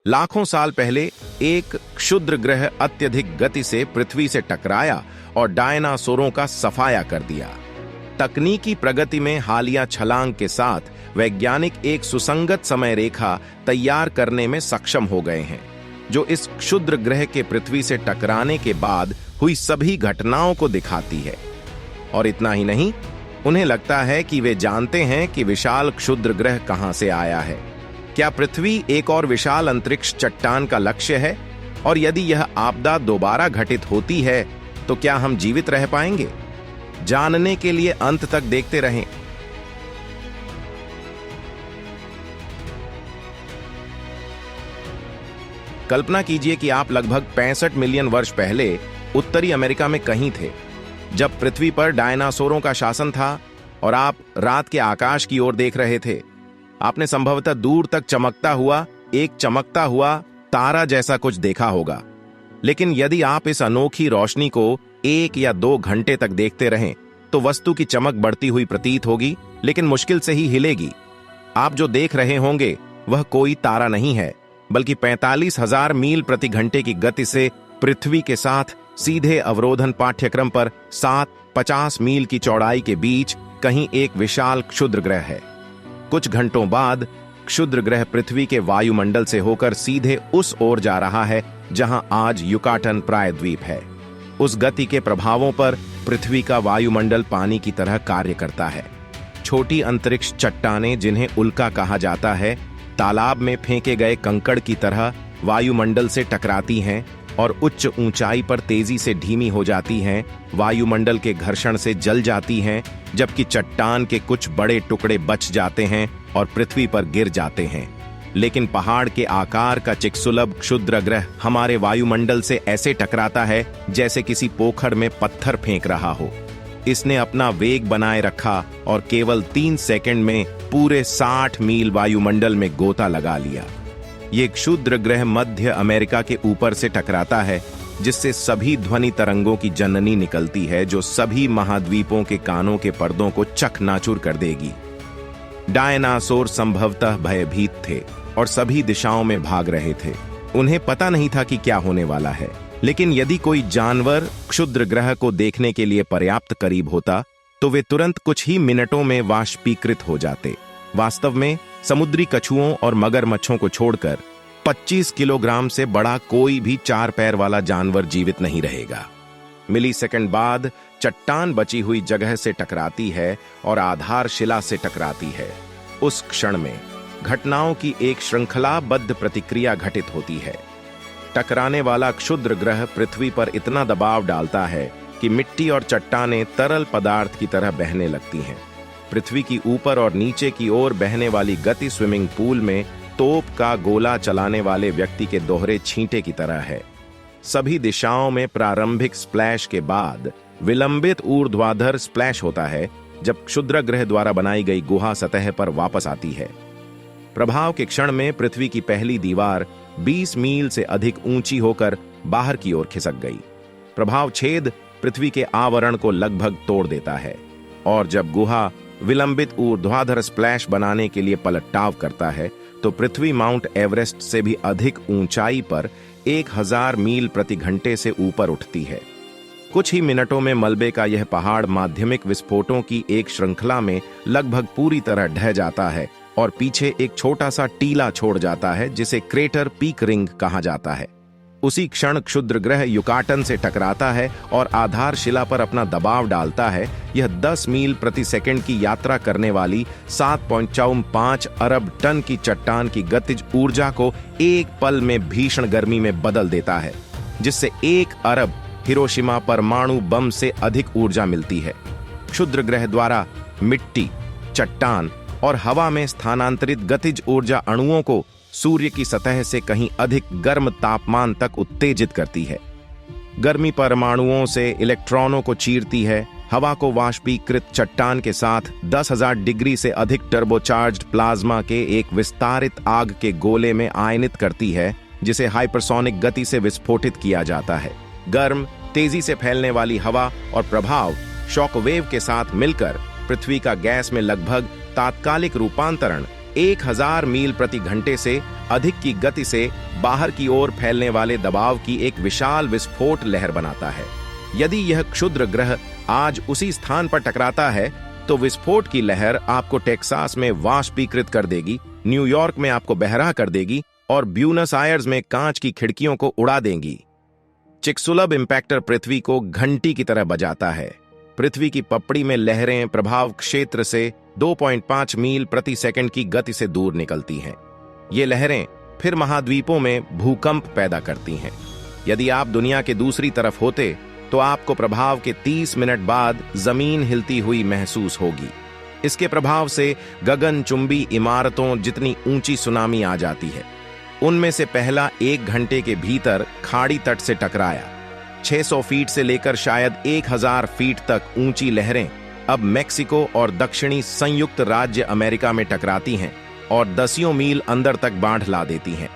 लाखों साल पहले एक क्षुद्र ग्रह अत्यधिक गति से पृथ्वी से टकराया और डायनासोरों का सफाया कर दिया। तकनीकी प्रगति में हालिया छलांग के साथ वैज्ञानिक एक सुसंगत समय रेखा तैयार करने में सक्षम हो गए हैं, जो इस क्षुद्र ग्रह के पृथ्वी से टकराने के बाद हुई सभी घटनाओं को दिखाती है। और इतना ही नहीं, उन्हें लगता है कि वे जानते हैं कि विशाल क्षुद्र ग्रह कहां से आया है। क्या पृथ्वी एक और विशाल अंतरिक्ष चट्टान का लक्ष्य है? और यदि यह आपदा दोबारा घटित होती है तो क्या हम जीवित रह पाएंगे? जानने के लिए अंत तक देखते रहें। कल्पना कीजिए कि आप लगभग 65 मिलियन वर्ष पहले उत्तरी अमेरिका में कहीं थे, जब पृथ्वी पर डायनासोरों का शासन था और आप रात के आकाश की ओर देख रहे थे। आपने संभवतः दूर तक चमकता हुआ तारा जैसा कुछ देखा होगा। लेकिन यदि आप इस अनोखी रोशनी को 1 या 2 घंटे तक देखते रहें तो वस्तु की चमक बढ़ती हुई प्रतीत होगी, लेकिन मुश्किल से ही हिलेगी। आप जो देख रहे होंगे वह कोई तारा नहीं है, बल्कि 45,000 मील प्रति घंटे की गति से पृथ्वी के साथ सीधे अवरोधन पाठ्यक्रम पर 50 मील की चौड़ाई के बीच कहीं एक विशाल क्षुद्र ग्रह है। कुछ घंटों बाद क्षुद्र ग्रह पृथ्वी के वायुमंडल से होकर सीधे उस ओर जा रहा है जहां आज युकाटन प्रायद्वीप है। उस गति के प्रभावों पर पृथ्वी का वायुमंडल पानी की तरह कार्य करता है। छोटी अंतरिक्ष चट्टानें, जिन्हें उल्का कहा जाता है, तालाब में फेंके गए कंकड़ की तरह वायुमंडल से टकराती हैं और उच्च ऊंचाई पर तेजी से धीमी हो जाती हैं, वायुमंडल के घर्षण से जल जाती हैं, जबकि चट्टान के कुछ बड़े टुकड़े बच जाते हैं और पृथ्वी पर गिर जाते हैं। लेकिन पहाड़ के आकार का चिकसुलभ क्षुद्र ग्रह हमारे वायुमंडल से ऐसे टकराता है जैसे किसी पोखर में पत्थर फेंक रहा हो। इसने अपना वेग बनाए रखा और केवल 3 सेकंड में पूरे 60 मील वायुमंडल में गोता लगा लिया। ये क्षुद्र ग्रह मध्य अमेरिका के ऊपर से टकराता है, जिससे सभी ध्वनि तरंगों की जननी निकलती है, जो सभी महाद्वीपों के कानों के पर्दों को चकनाचूर कर देगी। डायनासोर संभवतः भयभीत थे और सभी दिशाओं में भाग रहे थे। उन्हें पता नहीं था कि क्या होने वाला है, लेकिन यदि कोई जानवर क्षुद्र ग्रह को देखने के लिए पर्याप्त करीब होता तो वे तुरंत कुछ ही मिनटों में वाष्पीकृत हो जाते। वास्तव में समुद्री कछुओं और मगरमच्छों को छोड़कर 25 किलोग्राम से बड़ा कोई भी 4 पैर वाला जानवर जीवित नहीं रहेगा। मिलीसेकंड बाद चट्टान बची हुई जगह से टकराती है और आधारशिला से टकराती है। उस क्षण में घटनाओं की एक श्रृंखलाबद्ध प्रतिक्रिया घटित होती है। टकराने वाला क्षुद्र ग्रह पृथ्वी पर इतना दबाव डालता है कि मिट्टी और चट्टानें तरल पदार्थ की तरह बहने लगती हैं। पृथ्वी की ऊपर और नीचे की ओर बहने वाली गति स्विमिंग पूल में तोप का गोला चलाने वाले व्यक्ति के दोहरे छींटे की तरह है। सभी दिशाओं में प्रारंभिक स्प्लैश के बाद विलंबित ऊर्ध्वाधर स्प्लैश होता है, जब क्षुद्र ग्रह द्वारा बनाई गई गुहा सतह पर वापस आती है। प्रभाव के क्षण में पृथ्वी की पहली दीवार 20 मील से अधिक ऊंची होकर बाहर की ओर खिसक गई। प्रभाव छेद पृथ्वी के आवरण को लगभग तोड़ देता है, और जब गुहा विलंबित ऊर्ध्वाधर स्प्लैश बनाने के लिए पलटाव करता है तो पृथ्वी माउंट एवरेस्ट से भी अधिक ऊंचाई पर 1000 मील प्रति घंटे से ऊपर उठती है। कुछ ही मिनटों में मलबे का यह पहाड़ माध्यमिक विस्फोटों की एक श्रृंखला में लगभग पूरी तरह ढह जाता है और पीछे एक छोटा सा टीला छोड़ जाता है, जिसे क्रेटर पीक रिंग कहा जाता है। उसी क्षण क्षुद्र ग्रह युकाटन से टकराता है और आधारशिला पर अपना दबाव डालता है। यह 10 मील प्रति सेकंड की यात्रा करने वाली 7.45 अरब टन की चट्टान की गतिज ऊर्जा को एक पल में भीषण गर्मी में बदल देता है, जिससे 1 अरब हिरोशिमा परमाणु बम से अधिक ऊर्जा मिलती है। क्षुद्र ग्रह द्वारा मिट्टी, चट्टान और हवा में स्थानांतरित गतिज ऊर्जा अणुओं को सूर्य की सतह से कहीं अधिक गर्म तापमान तक उत्तेजित करती है। गर्मी परमाणुओं से इलेक्ट्रॉनों को चीरती है, हवा को वाष्पीकृत चट्टान के साथ 10,000 डिग्री से अधिक टर्बोचार्ज्ड प्लाज्मा के एक विस्तारित आग के गोले में आयनित करती है, जिसे हाइपरसोनिक गति से विस्फोटित किया जाता है। गर्म, तेजी से फैलने वाली हवा और प्रभाव शॉकवेव के साथ मिलकर पृथ्वी का गैस में लगभग तात्कालिक रूपांतरण 1000 मील प्रति घंटे से अधिक की गति से बाहर की ओर फैलने वाले दबाव की एक विशाल विस्फोट लहर बनाता है। यदि यह क्षुद्र ग्रह आज उसी स्थान पर टकराता है तो विस्फोट की लहर आपको टेक्सास में वाष्पीकृत कर देगी, न्यूयॉर्क में आपको बहरा कर देगी और ब्यूनस आयर्स में कांच की खिड़कियों को उड़ा देंगी। चिकसुलब इंपैक्टर पृथ्वी को घंटी की तरह बजाता है। पृथ्वी की पपड़ी में लहरें प्रभाव क्षेत्र से 2.5 मील प्रति सेकंड की गति से दूर निकलती हैं। ये लहरें फिर महाद्वीपों में भूकंप पैदा करती हैं। यदि आप दुनिया के दूसरी तरफ होते तो आपको प्रभाव के 30 मिनट बाद जमीन हिलती हुई महसूस होगी। इसके प्रभाव से गगनचुंबी इमारतों जितनी ऊंची सुनामी आ जाती है। उनमें से पहला 1 घंटे के भीतर खाड़ी तट से टकराया। 600 फीट से लेकर शायद 1000 फीट तक ऊंची लहरें अब मेक्सिको और दक्षिणी संयुक्त राज्य अमेरिका में टकराती हैं और दसियों मील अंदर तक बाढ़ ला देती हैं।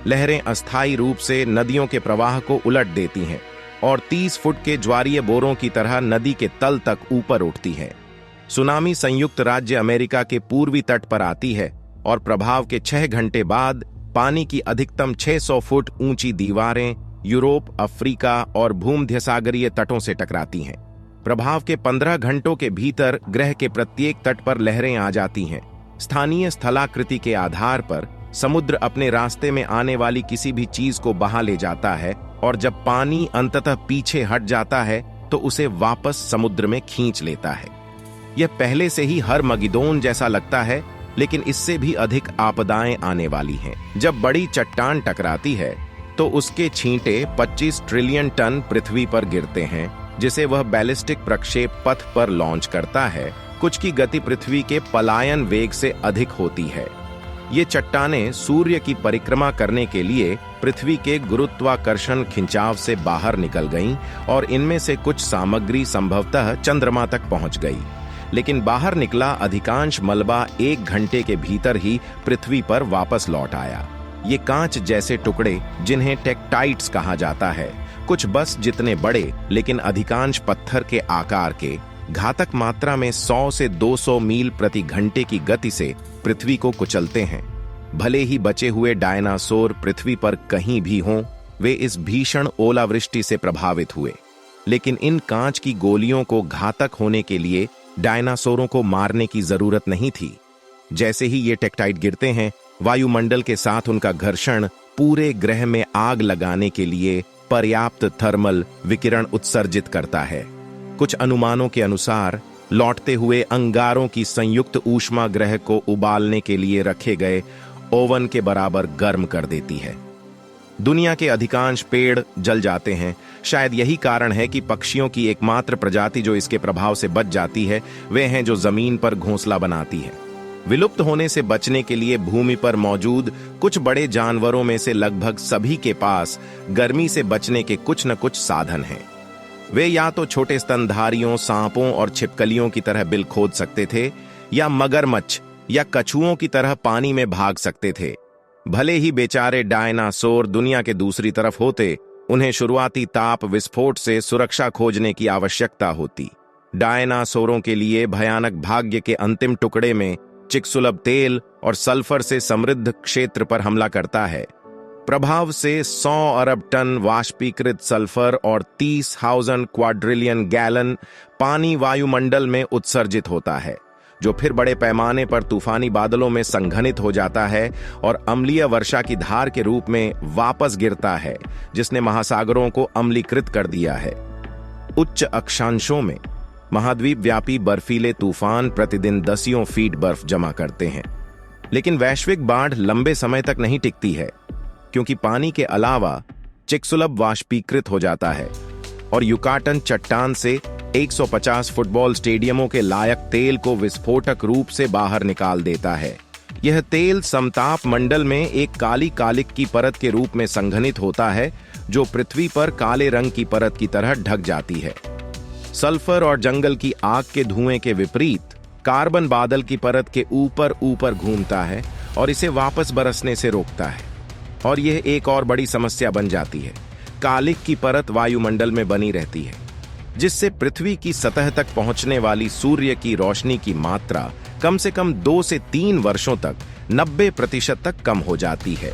लहरें अस्थायी रूप से नदियों के प्रवाह को उलट देती हैं और 30 फुट के ज्वारीय बोरों की तरह नदी के तल तक ऊपर उठती है। सुनामी संयुक्त राज्य अमेरिका के पूर्वी तट पर आती है और प्रभाव के 6 घंटे बाद पानी की अधिकतम 600 फुट ऊंची दीवारें यूरोप, अफ्रीका और भूमध्यसागरीय तटों से टकराती हैं। प्रभाव के 15 घंटों के भीतर ग्रह के प्रत्येक तट पर लहरें आ जाती हैं। स्थानीय स्थलाकृति के आधार पर समुद्र अपने रास्ते में आने वाली किसी भी चीज को बहा ले जाता है और जब पानी अंततः पीछे हट जाता है तो उसे वापस समुद्र में खींच लेता है। यह पहले से ही हरमगिदोन जैसा लगता है, लेकिन इससे भी अधिक आपदाएं आने वाली हैं। जब बड़ी चट्टान टकराती है तो उसके छींटे 25 ट्रिलियन टन पृथ्वी पर गिरते हैं, जिसे वह बैलिस्टिक प्रक्षेप पथ पर लॉन्च करता है। कुछ की गति पृथ्वी के पलायन वेग से अधिक होती है। ये चट्टानें सूर्य की परिक्रमा करने के लिए पृथ्वी के गुरुत्वाकर्षण खिंचाव से बाहर निकल गईं और इनमें से कुछ सामग्री संभवतः चंद्रमा तक पहुंच गई। लेकिन बाहर निकला अधिकांश मलबा 1 घंटे के भीतर ही पृथ्वी पर वापस लौट आया। ये कांच जैसे टुकड़े, जिन्हें टेक्टाइट्स कहा जाता है, कुछ बस जितने बड़े लेकिन अधिकांश पत्थर के आकार के, घातक मात्रा में 100 से 200 मील प्रति घंटे की गति से पृथ्वी को कुचलते हैं। भले ही बचे हुए डायनासोर पृथ्वी पर कहीं भी हों, वे इस भीषण ओलावृष्टि से प्रभावित हुए। लेकिन इन कांच की गोलियों को घातक होने के लिए डायनासोरों को मारने की जरूरत नहीं थी। जैसे ही ये टेक्टाइट गिरते हैं, वायुमंडल के साथ उनका घर्षण पूरे ग्रह में आग लगाने के लिए पर्याप्त थर्मल विकिरण उत्सर्जित करता है। कुछ अनुमानों के अनुसार लौटते हुए अंगारों की संयुक्त ऊष्मा ग्रह को उबालने के लिए रखे गए ओवन के बराबर गर्म कर देती है। दुनिया के अधिकांश पेड़ जल जाते हैं। शायद यही कारण है कि पक्षियों की एकमात्र प्रजाति जो इसके प्रभाव से बच जाती है, वे हैं जो जमीन पर घोंसला बनाती है। विलुप्त होने से बचने के लिए भूमि पर मौजूद कुछ बड़े जानवरों में से लगभग सभी के पास गर्मी से बचने के कुछ न कुछ साधन हैं। वे या तो छोटे स्तनधारियों, सांपों और छिपकलियों की तरह बिल खोद सकते थे, या मगरमच्छ या कछुओं की तरह पानी में भाग सकते थे। भले ही बेचारे डायनासोर दुनिया के दूसरी तरफ होते, उन्हें शुरुआती ताप विस्फोट से सुरक्षा खोजने की आवश्यकता होती। डायनासोरों के लिए भयानक भाग्य के अंतिम टुकड़े में चिकसुलब तेल और सल्फर से समृद्ध क्षेत्र पर हमला करता है। प्रभाव से 100 अरब टन वाष्पीकृत सल्फर और 30,000 क्वाड्रिलियन गैलन पानी वायुमंडल में उत्सर्जित होता है, जो फिर बड़े पैमाने पर तूफानी बादलों में संघनित हो जाता है और अम्लीय वर्षा की धार के रूप में वापस गिरता है, जिसने महासागरों को अम्लीकृत कर दिया है। उच्च अक्षांशों में महाद्वीप व्यापी बर्फीले तूफान प्रतिदिन दसियों फीट बर्फ जमा करते हैं। लेकिन वैश्विक बाढ़ लंबे समय तक नहीं टिकती है, क्योंकि पानी के अलावा चिकसुलब वाष्पीकृत हो जाता है और युकाटन चट्टान से 150 फुटबॉल स्टेडियमों के लायक तेल को विस्फोटक रूप से बाहर निकाल देता है। यह तेल समताप मंडल में एक काली कालिक की परत के रूप में संघनित होता है, जो पृथ्वी पर काले रंग की परत की तरह ढक जाती है। सल्फर और जंगल की आग के धुएं के विपरीत कार्बन बादल की परत के ऊपर ऊपर घूमता है और इसे वापस बरसने से रोकता है। और यह एक और बड़ी समस्या बन जाती है। कालिक की परत वायुमंडल में बनी रहती है, जिससे पृथ्वी की सतह तक पहुंचने वाली सूर्य की रोशनी की मात्रा कम से कम 2 से 3 वर्षों तक 90% तक कम हो जाती है।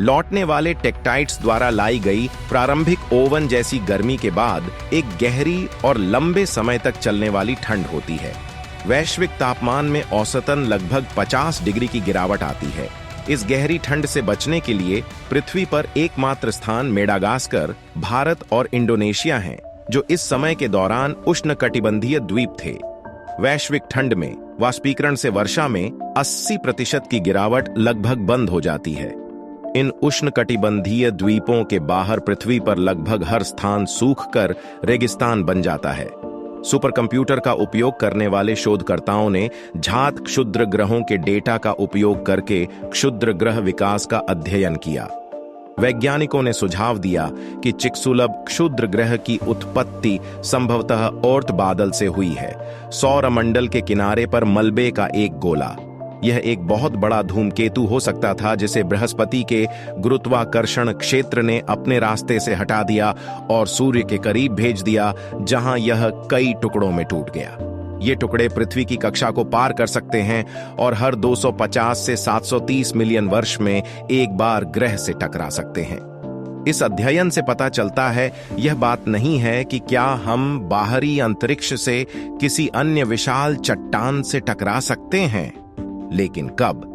लौटने वाले टेक्टाइट्स द्वारा लाई गई प्रारंभिक ओवन जैसी गर्मी के बाद एक गहरी और लंबे समय तक चलने वाली ठंड होती है। वैश्विक तापमान में औसतन लगभग 50 डिग्री की गिरावट आती है। इस गहरी ठंड से बचने के लिए पृथ्वी पर एकमात्र स्थान मेडागास्कर, भारत और इंडोनेशिया हैं, जो इस समय के दौरान उष्णकटिबंधीय द्वीप थे। वैश्विक ठंड में वाष्पीकरण से वर्षा में 80% की गिरावट लगभग बंद हो जाती है। इन उष्णकटिबंधीय द्वीपों के बाहर पृथ्वी पर लगभग हर स्थान सूखकर रेगिस्तान बन जाता है। सुपर कंप्यूटर का उपयोग करने वाले शोधकर्ताओं ने ज्ञात क्षुद्र ग्रहों के डेटा का उपयोग करके क्षुद्र ग्रह विकास का अध्ययन किया। वैज्ञानिकों ने सुझाव दिया कि चिक्सुलब क्षुद्र ग्रह की उत्पत्ति संभवतः ओर्ट बादल से हुई है, सौरमंडल के किनारे पर मलबे का एक गोला। यह एक बहुत बड़ा धूमकेतु हो सकता था जिसे बृहस्पति के गुरुत्वाकर्षण क्षेत्र ने अपने रास्ते से हटा दिया और सूर्य के करीब भेज दिया, जहां यह कई टुकड़ों में टूट गया। ये टुकड़े पृथ्वी की कक्षा को पार कर सकते हैं और हर 250 से 730 मिलियन वर्ष में एक बार ग्रह से टकरा सकते हैं। इस अध्ययन से पता चलता है यह बात नहीं है कि क्या हम बाहरी अंतरिक्ष से किसी अन्य विशाल चट्टान से टकरा सकते हैं, लेकिन कब।